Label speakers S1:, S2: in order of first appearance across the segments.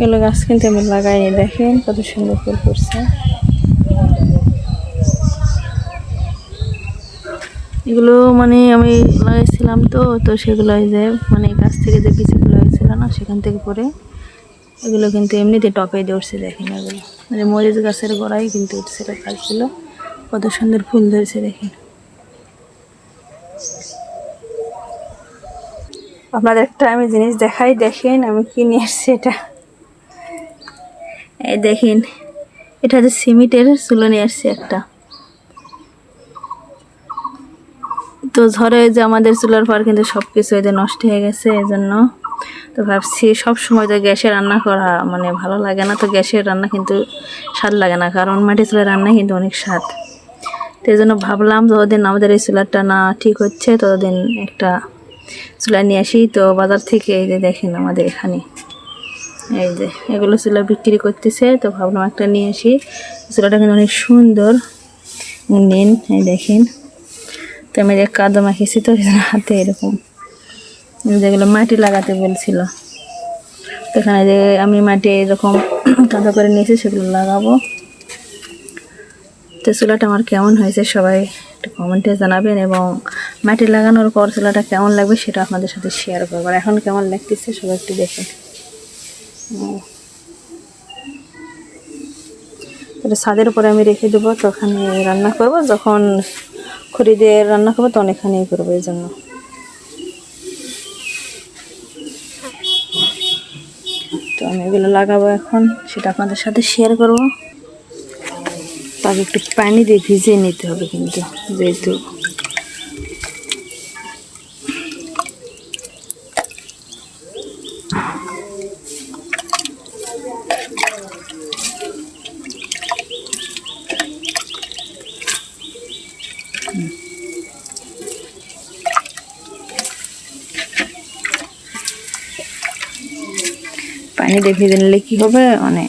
S1: এগুলো গাছ কিন্তু আমি লাগাই, দেখেন কত সুন্দর ফুল করছে। এগুলো মানে আমি লাগাইছিলাম তো সেগুলো যে মানে গাছ থেকে যে বীজগুলো হয়েছিল না সেখান থেকে পরে এগুলো কিন্তু এমনিতে টপে দিয়ে উঠছে। দেখেন এগুলো মানে মরিচ গাছের গোড়ায় কিন্তু উঠছিল গাছগুলো, কত সুন্দর ফুল ধরেছে দেখেন। আপনাদের একটা আমি জিনিস দেখাই, দেখেন আমি কি নিয়ে এসছি। এটা এই দেখেন, এটা যে সিমেন্টের চুলো নিয়ে আসছি একটা। তো ঝড়ে যে আমাদের চুলার পর কিন্তু সব কিছু এদের নষ্ট হয়ে গেছে, এজন্য তো ভাবছি সব সময় তো গ্যাসে রান্না করা মানে ভালো লাগে না, তো গ্যাসের রান্না কিন্তু স্বাদ লাগে না, কারণ মাটি চুলার রান্না কিন্তু অনেক স্বাদ। তো এই জন্য ভাবলাম যতদিন আমাদের এই চুলাটা না ঠিক হচ্ছে ততদিন একটা চুলা নিয়ে আসি। তো বাজার থেকে এই যে দেখেন আমাদের এখানে এই যে এগুলো চুলা বিক্রি করতেছে, তো ভাবলাম একটা নিয়ে আসি। চুলাটা কিন্তু অনেক সুন্দর, নিন এই দেখেন। তো আমি যে কাদা মাখিয়েছি তো হাতে এরকম, যেগুলো মাটি লাগাতে বলছিল, তো এখানে যে আমি মাটি এরকম কাদা করে নিয়েছি সেগুলো লাগাবো। তো চুলাটা আমার কেমন হয়েছে সবাই একটু কমেন্টে জানাবেন, এবং মাটি লাগানোর পর চুলাটা কেমন লাগবে সেটা আপনাদের সাথে শেয়ার করবো। আর এখন কেমন লাগতেছে সবাই একটু দেখেন। তাহলে ছাদের উপরে আমি রেখে দেবো, তো ওখানে রান্না করবো, যখন খড়ি দিয়ে রান্না করবো তখন এখানেই করবো। এই জন্য তো আমি এগুলো লাগাবো এখন, সেটা আপনাদের সাথে শেয়ার করবো। তাকে একটু পানি দিয়ে ভিজিয়ে নিতে হবে কিন্তু, যেহেতু পানি দিয়ে ভিজে নিলে কি হবে মানে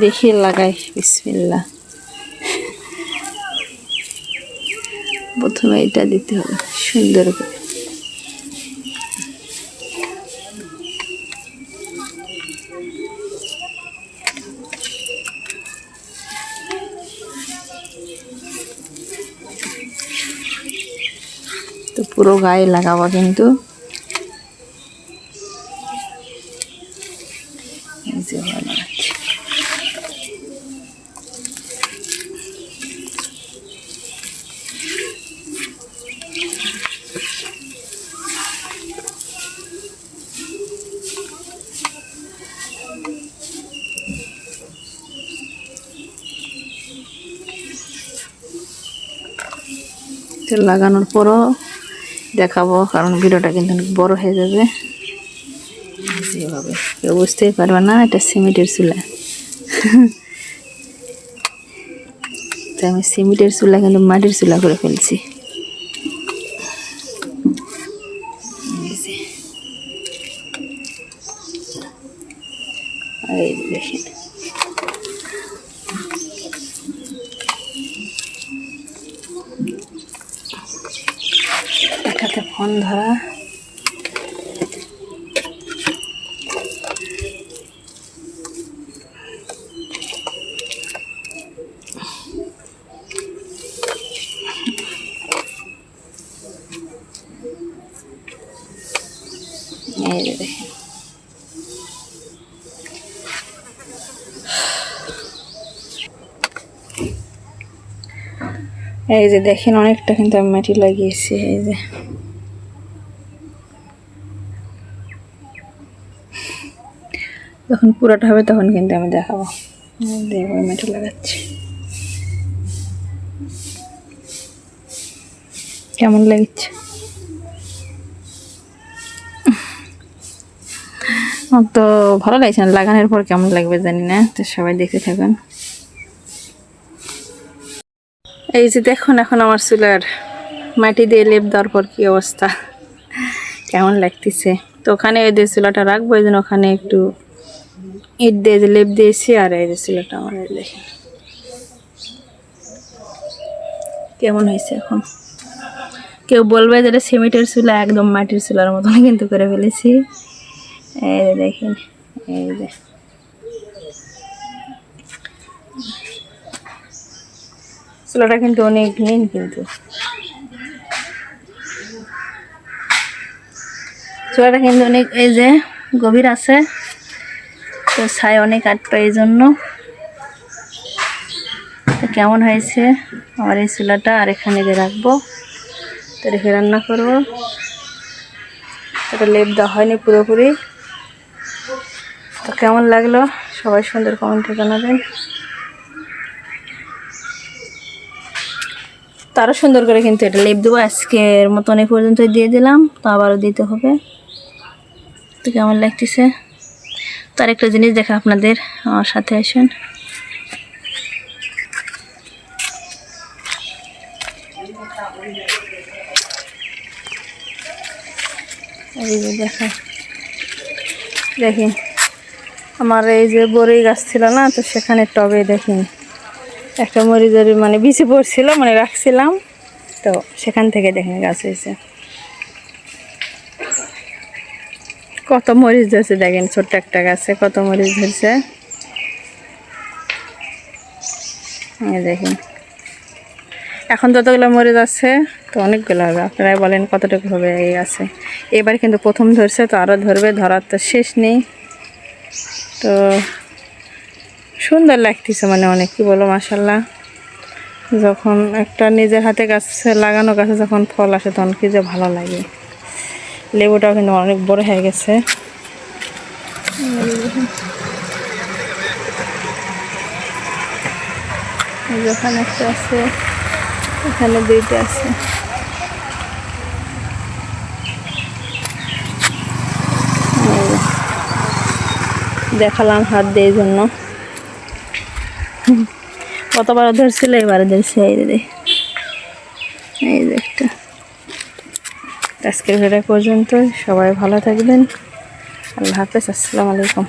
S1: দেখি লাগাই। বিসমিল্লাহ। প্রথমে এটা দিতে হবে সুন্দর করে। তো পুরো গায়ে লাগাবো কিন্তু, লাগানোর পরও দেখাবো, কারণ ভিডিওটা কিন্তু অনেক বড় হয়ে যাবে। যেভাবে কেউ বুঝতেই পারবে না এটা সিমেন্টের চুলা। তো আমি সিমেন্টের চুলা কিন্তু মাটির চুলা করে ফেলছি। এই দেখেন এটাতে ফোন ধরা। এই যে দেখেন এই যে দেখেন অনেকটা কিন্তু আমি মাটি লাগিয়েছি। এই যে যখন পুরোটা হবে তখন কিন্তু আমি দেখাবো। দেখো মাটি লাগাচ্ছি কেমন লাগছে। তো ভালো লাগছে না, লাগানোর পর কেমন লাগবে জানি না, তো সবাই দেখতে থাকুন। এই যে দেখুন এখন আমার চুলার মাটি দিয়ে লেপ দেওয়ার পর কি অবস্থা, কেমন লাগতেছে। তো ওখানে এই যে চুলাটা রাখবো, এই জন্য ওখানে একটু ইট দিয়ে যে লেপ দিয়েছি। আর এই যে চুলাটা আমার দেখে কেমন হয়েছে এখন। কেউ বলবে যে এটা সিমেন্টের চুলা, একদম মাটির চুলার মতন কিন্তু করে ফেলেছি। এই যে দেখেন, এই যে চুলাটা কিন্তু অনেক গ্রিন, কিন্তু চুলাটা কিন্তু অনেক এই যে গভীর আছে, তো ছাই অনেক আটবে, এই জন্য। তো কেমন হয়েছে আমার এই চুলাটা। আর এখানে যে রাখবো, তো রেখে রান্না করবো। এটা লেপ দেওয়া হয়নি পুরোপুরি। তো কেমন লাগলো সবাই সুন্দর কমেন্টে জানাবেন। তো আরও সুন্দর করে কিন্তু এটা লেপ দেবো। আজকের মতন এই পর্যন্ত দিয়ে দিলাম, তো আবারও দিতে হবে। তো কেমন লাগতেছে। তো আরেকটা জিনিস দেখা আপনাদের, আমার সাথে আসুন। এই যে দেখেন আমার এই যে বড়ই গাছ ছিল না, তো সেখানে টবে দেখেন একটা মরিচের মানে বিচি পড়ছিল, মানে রাখছিলাম, তো সেখান থেকে দেখেন গাছ হয়েছে। কত মরিচ ধরছে দেখেন, ছোট্ট একটা গাছে কত মরিচ ধরছে। দেখেন এখন যতগুলো মরিচ আছে, তো অনেকগুলো হবে। আপনারাই বলেন কতটুকু হবে এই আছে। এবার কিন্তু প্রথম ধরছে, তো আরও ধরবে, ধরার তো শেষ নেই। তো সুন্দর লাগতেছে, মানে অনেক, কি বলো, মাশাল্লাহ। যখন একটা নিজের হাতে গাছ লাগানো গাছে যখন ফল আসে, তখন কি যে ভালো লাগে। লেবুটাও কিন্তু অনেক বড় হয়ে গেছে। যখন একটা আছে, এখানে দুইটা আছে। দেখালাম হাত দিয়ে জন্য, কতবার ধরছিল, এবারে ধরছে। এই যে একটা। আজকের ভিডিও পর্যন্ত, সবাই ভালো থাকবেন। আল্লাহ হাফেজ, আসসালামু আলাইকুম।